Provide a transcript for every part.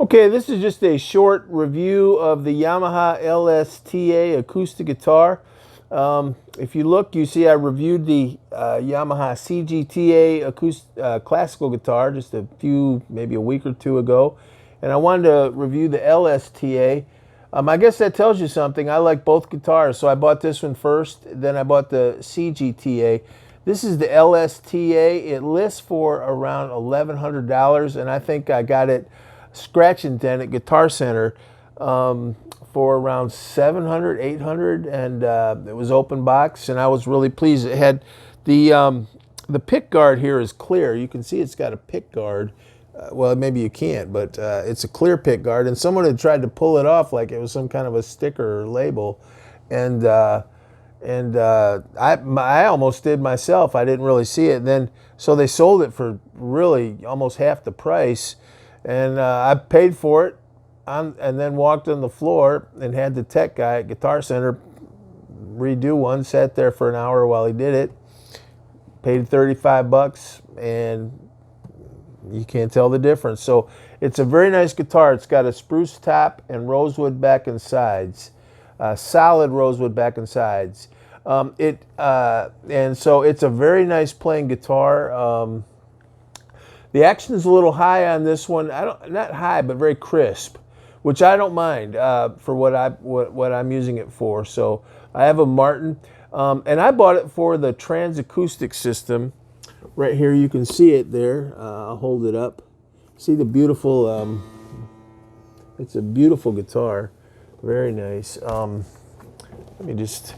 Okay, this is just a short review of the Yamaha LSTA acoustic guitar. If you look, you see I reviewed the Yamaha CGTA classical guitar just a few, maybe a week or two ago. And I wanted to review the LSTA. I guess that tells you something. I like both guitars, so I bought this one first, then I bought the CGTA. This is the LSTA. It lists for around $1,100, and I think I got it scratch and dent at Guitar Center for around 700, 800, and it was open box, and I was really pleased. It had the pick guard here is clear. You can see it's got a pick guard. Well, maybe you can't, but it's a clear pick guard, and someone had tried to pull it off like it was some kind of a sticker or label, and I almost did myself. I didn't really see it. Then so they sold it for really almost half the price, and I paid for it, and then walked on the floor and had the tech guy at Guitar Center redo one. Sat there for an hour while he did it. Paid 35 bucks, and you can't tell the difference. So it's a very nice guitar. It's got a spruce top and rosewood back and sides, solid rosewood back and sides. And so it's a very nice playing guitar. The action is a little high on this one. Not high, but very crisp, which I don't mind for what I'm using it for. So I have a Martin, and I bought it for the Transacoustic system. Right here, you can see it there. I'll hold it up. See the beautiful, it's a beautiful guitar. Very nice. Let me just,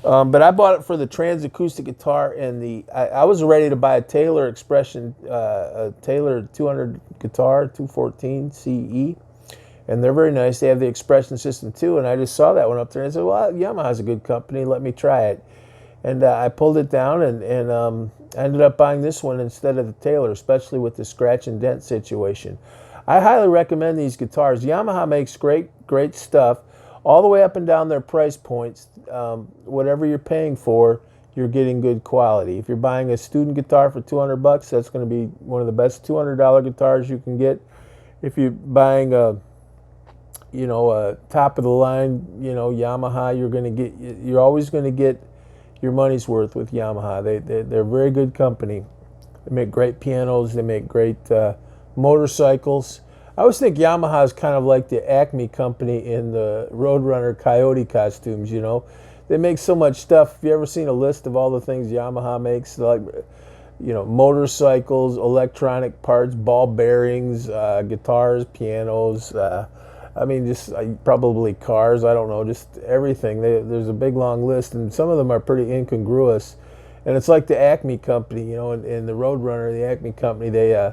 but I bought it for the Transacoustic guitar, and I was ready to buy a Taylor Expression, a Taylor 200 guitar, 214 CE. And they're very nice. They have the Expression system too, and I just saw that one up there, and I said, well, Yamaha's a good company. Let me try it. And I pulled it down, and I ended up buying this one instead of the Taylor, especially with the scratch and dent situation. I highly recommend these guitars. Yamaha makes great stuff, all the way up and down their price points. Whatever you're paying for, you're getting good quality. If you're buying a student guitar for 200 bucks, that's going to be one of the best $200 guitars you can get. If you're buying a top of the line, Yamaha, you're always going to get your money's worth with Yamaha. They're a very good company. They make great pianos. They make great motorcycles. I always think Yamaha is kind of like the Acme company in the Roadrunner Coyote costumes. They make so much stuff. Have you ever seen a list of all the things Yamaha makes? Like, motorcycles, electronic parts, ball bearings, guitars, pianos. I mean, just probably cars. I don't know, just everything. There's a big long list, and some of them are pretty incongruous. And it's like the Acme company, in the Roadrunner, the Acme company. They,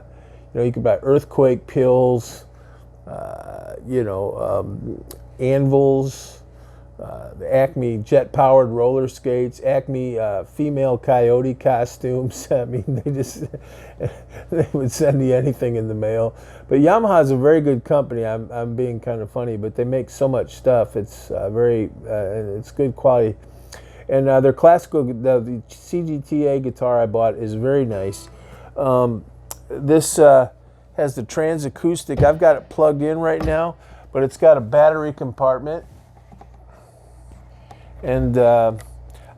you can buy earthquake pills, anvils, the Acme jet-powered roller skates, Acme female coyote costumes. I mean, they would send you anything in the mail. But Yamaha is a very good company. I'm being kind of funny, but they make so much stuff. It's it's good quality. And their classical, the CGTA guitar I bought is very nice. This has the Transacoustic. I've got it plugged in right now, but it's got a battery compartment. And I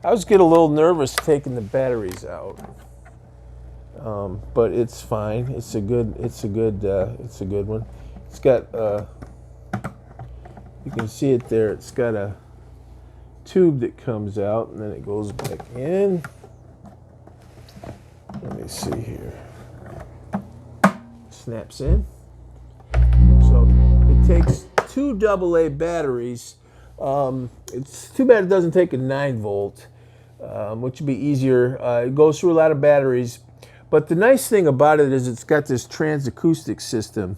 always get a little nervous taking the batteries out, but it's fine. It's a good one. It's got you can see it there. It's got a tube that comes out and then it goes back in. Let me see here. Snaps in. So it takes two AA batteries. It's too bad it doesn't take a 9-volt, which would be easier. It goes through a lot of batteries. But the nice thing about it is it's got this Transacoustic system.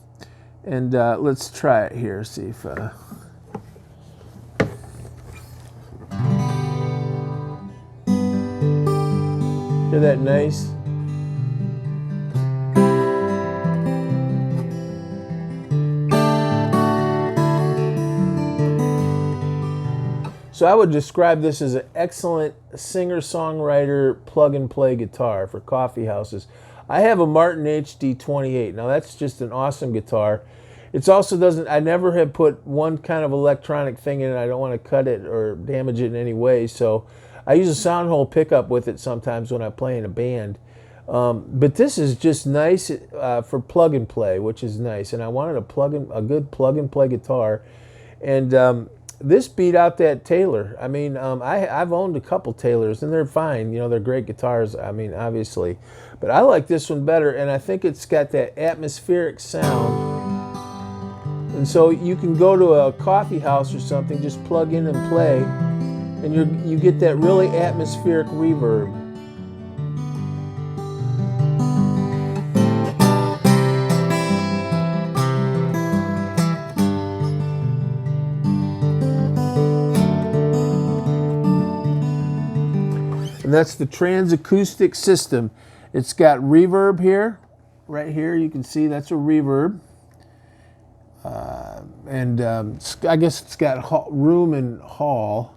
And let's try it here, see if... Hear that nice? So I would describe this as an excellent singer-songwriter plug-and-play guitar for coffee houses. I have a Martin HD28. Now that's just an awesome guitar. It's also doesn't, I never have put one kind of electronic thing in it. I don't want to cut it or damage it in any way. So I use a sound hole pickup with it sometimes when I play in a band. But this is just nice for plug and play, which is nice. And I wanted a good plug and play guitar. And this beat out that Taylor. I mean, I've owned a couple Taylors, and they're fine. You know, they're great guitars, I mean, obviously. But I like this one better, and I think it's got that atmospheric sound. And so you can go to a coffee house or something, just plug in and play, and you get that really atmospheric reverb. And that's the Transacoustic system. It's got reverb here, right here. You can see that's a reverb. I guess it's got room and hall.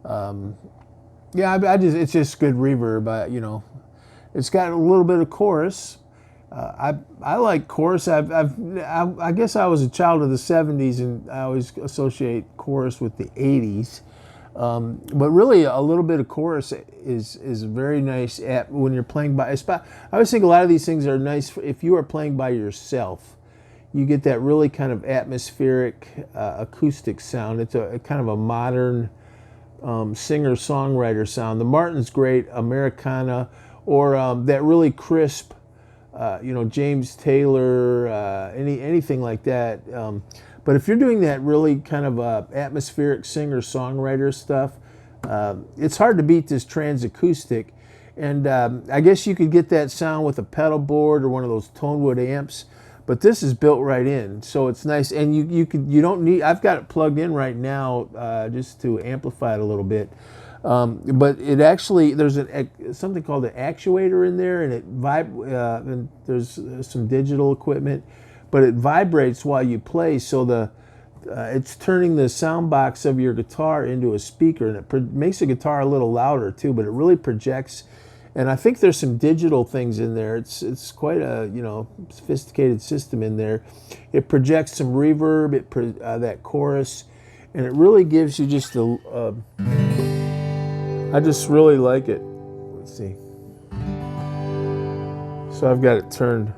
Yeah, it's just good reverb. You know, it's got a little bit of chorus. I like chorus. I guess I was a child of the '70s, and I always associate chorus with the '80s. But really, a little bit of chorus is very nice when you're playing by. I always think a lot of these things are nice if you are playing by yourself. You get that really kind of atmospheric acoustic sound. It's a kind of a modern singer-songwriter sound. The Martin's great, Americana, or that really crisp, you know, James Taylor, anything like that. But if you're doing that really kind of atmospheric singer-songwriter stuff, it's hard to beat this Transacoustic. And I guess you could get that sound with a pedal board or one of those Tonewood amps. But this is built right in, so it's nice. And you don't need. I've got it plugged in right now just to amplify it a little bit. But it actually, there's something called an actuator in there, and and there's some digital equipment, but it vibrates while you play, so it's turning the sound box of your guitar into a speaker, and it makes the guitar a little louder too, but it really projects. And I think there's some digital things in there. It's quite a, you know, sophisticated system in there. It projects some reverb, that chorus, and it really gives you just I just really like it. Let's see. So I've got it turned.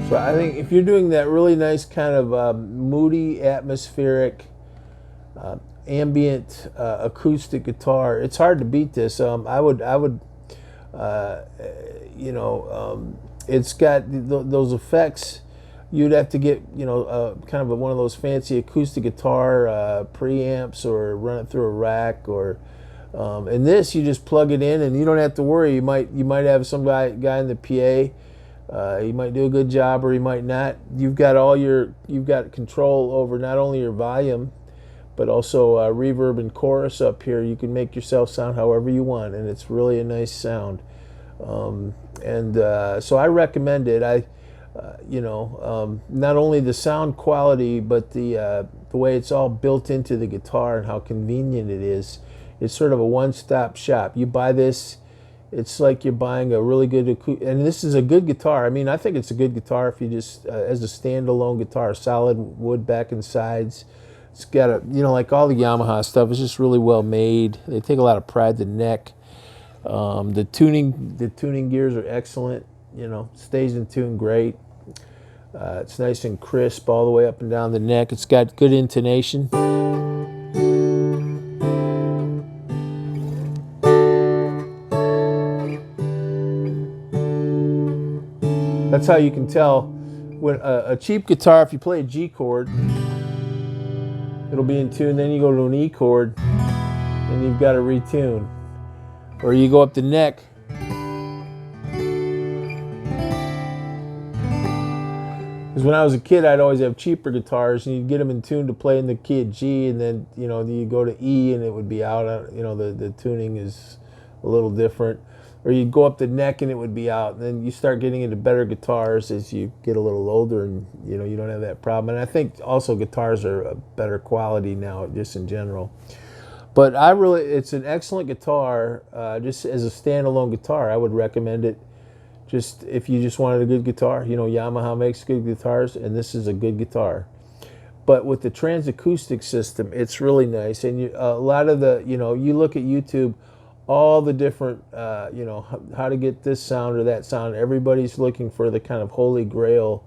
So I think if you're doing that really nice kind of moody, atmospheric, ambient acoustic guitar, it's hard to beat this. I would, you know, it's got those effects. You'd have to get, you know, kind of one of those fancy acoustic guitar preamps, or run it through a rack, or. And this, you just plug it in, and you don't have to worry. You might have some guy in the PA. He might do a good job, or he might not. You've got control over not only your volume, but also reverb and chorus up here. You can make yourself sound however you want, and it's really a nice sound. So I recommend it. You know, not only the sound quality, but the way it's all built into the guitar and how convenient it is. It's sort of a one-stop shop. You buy this, it's like you're buying a really good and this is a good guitar. I mean, I think it's a good guitar if you just as a standalone guitar, solid wood back and sides. It's got a, you know, like all the Yamaha stuff, it's just really well made. They take a lot of pride in the neck. The tuning gears are excellent. You know, stays in tune great. It's nice and crisp all the way up and down the neck. It's got good intonation. That's how you can tell when a cheap guitar, if you play a G chord, it'll be in tune. Then you go to an E chord, and you've got to retune. Or you go up the neck. Because when I was a kid, I'd always have cheaper guitars, and you'd get them in tune to play in the key of G, and then you go to E, and it would be out. The tuning is a little different. Or you'd go up the neck, and it would be out. And then you start getting into better guitars as you get a little older, and you don't have that problem. And I think also guitars are a better quality now, just in general. But it's an excellent guitar. Just as a standalone guitar, I would recommend it. Just if you just wanted a good guitar, Yamaha makes good guitars, and this is a good guitar. But with the Transacoustic system, it's really nice. And a lot of the, you look at YouTube, all the different, how to get this sound or that sound. Everybody's looking for the kind of holy grail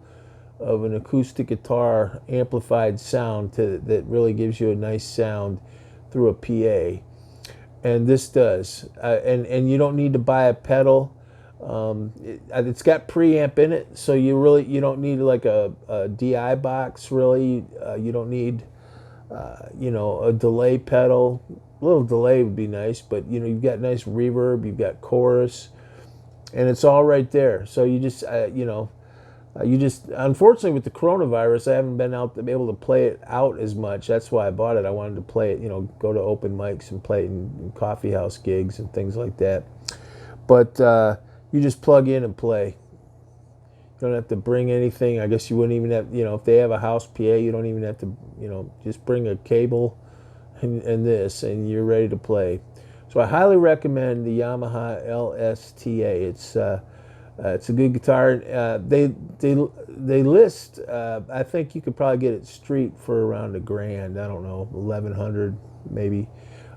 of an acoustic guitar amplified sound that really gives you a nice sound through a PA. And this does. And you don't need to buy a pedal. It's got preamp in it, so you don't need like a DI box really. You don't need a delay pedal. A little delay would be nice, but you've got nice reverb, you've got chorus, and it's all right there. So you just unfortunately with the coronavirus, I haven't been out to be able to play it out as much. That's why I bought it. I wanted to play it, go to open mics and play it in coffee house gigs and things like that. But you just plug in and play. You don't have to bring anything. I guess you wouldn't even have, if they have a house PA, you don't even have to, just bring a cable and this, and you're ready to play. So I highly recommend the Yamaha LSTA. It's a good guitar. They list, I think you could probably get it street for around $1,000. I don't know, 1,100 maybe.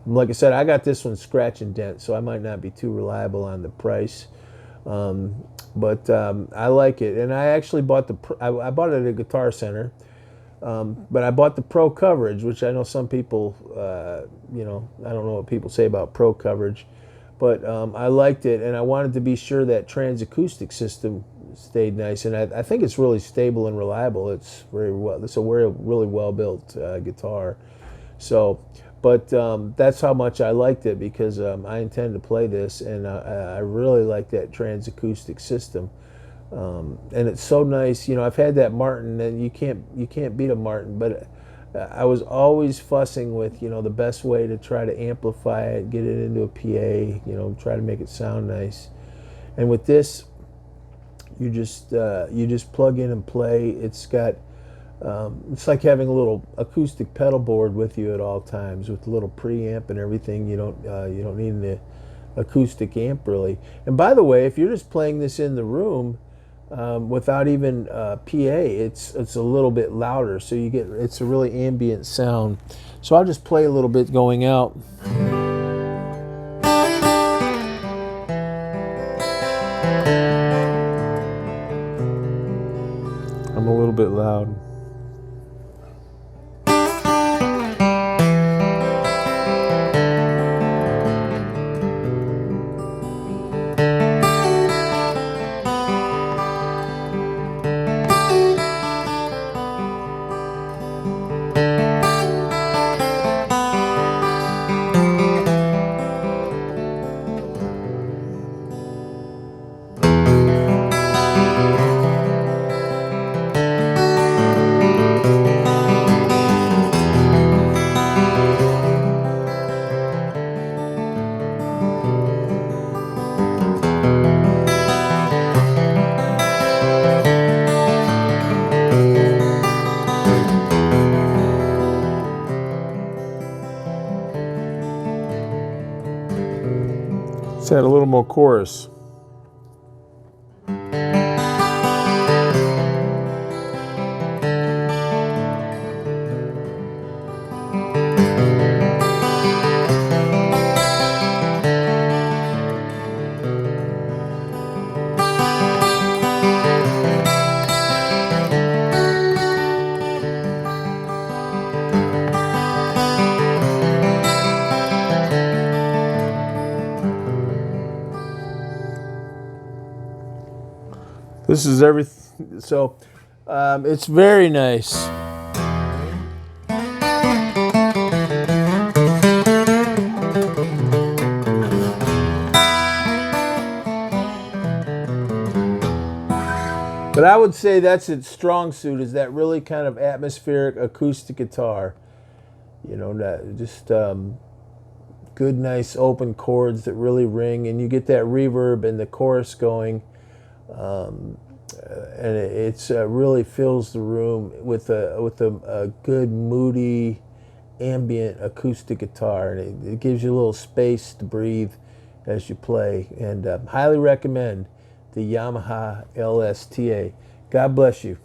Like I said, I got this one scratch and dent, so I might not be too reliable on the price. But I like it, and I actually bought I bought it at a Guitar Center, but I bought the Pro coverage, which I know some people, I don't know what people say about Pro coverage, but I liked it, and I wanted to be sure that Transacoustic system stayed nice, and I think it's really stable and reliable. It's a really well built guitar, so. But that's how much I liked it, because I intend to play this, and I really like that Transacoustic system. And it's so nice. I've had that Martin, and you can't beat a Martin. But I was always fussing with the best way to try to amplify it, get it into a PA. Try to make it sound nice. And with this, you just plug in and play. It's got it's like having a little acoustic pedal board with you at all times, with a little preamp and everything. You don't need an acoustic amp really. And by the way, if you're just playing this in the room without even PA, it's a little bit louder, so it's a really ambient sound. So I'll just play a little bit going out. I'm a little bit loud. Let's add a little more chorus. This is everything, so it's very nice. I would say that's its strong suit, is that really kind of atmospheric acoustic guitar. You know, that just good, nice open chords that really ring, and you get that reverb and the chorus going, and it's really fills the room with a good, moody, ambient acoustic guitar, and it gives you a little space to breathe as you play. And highly recommend the Yamaha LSTA. God bless you.